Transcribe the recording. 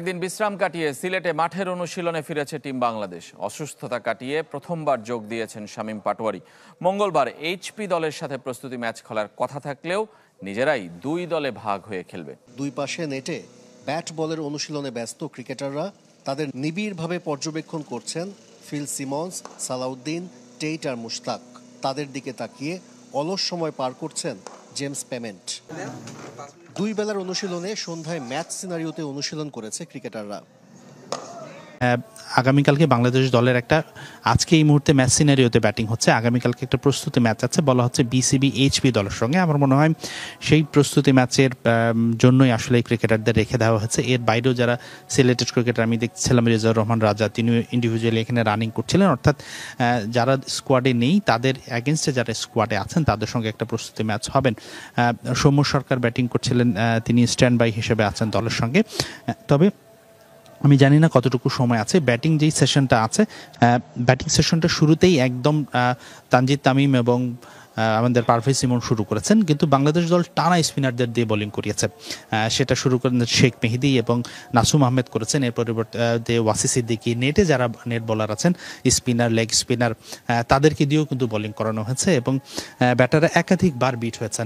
একদিন বিশ্রাম কাটিয়ে সিলেটে মাঠের অনুশীলনে ফিরেছে টিম বাংলাদেশ। অসুস্থতা কাটিয়ে প্রথমবার যোগ দিয়েছেন শামীম পাটোয়ারি। মঙ্গলবার এইচপি দলের সাথে প্রস্তুতি ম্যাচ খেলার কথা থাকলেও নিজেরাই দুই দলে ভাগ হয়ে খেলবে। দুই পাশে নেটে ব্যাট বলের অনুশীলনে ব্যস্ত ক্রিকেটাররা তাদের নিবিড়ভাবে পর্যবেক্ষণ করছেন ফিল সিমন্স, সালাউদ্দিন, টেইট আর মুশতাক। তাদের দিকে তাকিয়ে অলস সময় পার করছেন জেমস পেমেন্ট। দুই বেলার অনুশীলনে সন্ধ্যায় ম্যাচ সিনারিওতে অনুশীলন করেছে ক্রিকেটাররা। আগামীকালকে বাংলাদেশ দলের একটা আজকে এই মুহূর্তে ম্যাচ সিনারিওতে ব্যাটিং হচ্ছে। আগামীকালকে একটা প্রস্তুতি ম্যাচ আছে, বলা হচ্ছে বিসিবি এইচপি দলের সঙ্গে। আমার মনে হয় সেই প্রস্তুতি ম্যাচের জন্যই আসলে ক্রিকেটারদের রেখে দেওয়া হয়েছে। এর বাইরেও যারা সিলেটেড ক্রিকেটার আমি দেখছিলাম, রেজাউর রহমান রাজা, তিনি ইন্ডিভিজুয়ালি এখানে রানিং করছিলেন। অর্থাৎ যারা স্কোয়াডে নেই তাদের অ্যাগেনস্টে যারা স্কোয়াডে আছেন তাদের সঙ্গে একটা প্রস্তুতি ম্যাচ হবেন। সৌম্য সরকার ব্যাটিং করছিলেন, তিনি স্ট্যান্ড বাই হিসেবে আছেন দলের সঙ্গে। তবে আমি জানি না কতটুকু সময় আছে। ব্যাটিং যেই সেশনটা আছে, ব্যাটিং সেশনটা শুরুতেই একদম তানজিদ তামিম এবং আমাদের পারভেজ ইমন শুরু করেছেন, কিন্তু বাংলাদেশ দল টানা স্পিনারদের দিয়ে বোলিং করিয়েছে। সেটা শুরু করেন শেখ মেহেদি এবং নাসুম আহমেদ করেছেন। এর পরিবর্তে ওয়াসি সিদ্দিকী, নেটে যারা নেট বোলার আছেন, স্পিনার, লেগ স্পিনার, তাদেরকে দিয়েও কিন্তু বোলিং করানো হয়েছে এবং ব্যাটাররা একাধিকবার বিট হয়েছেন।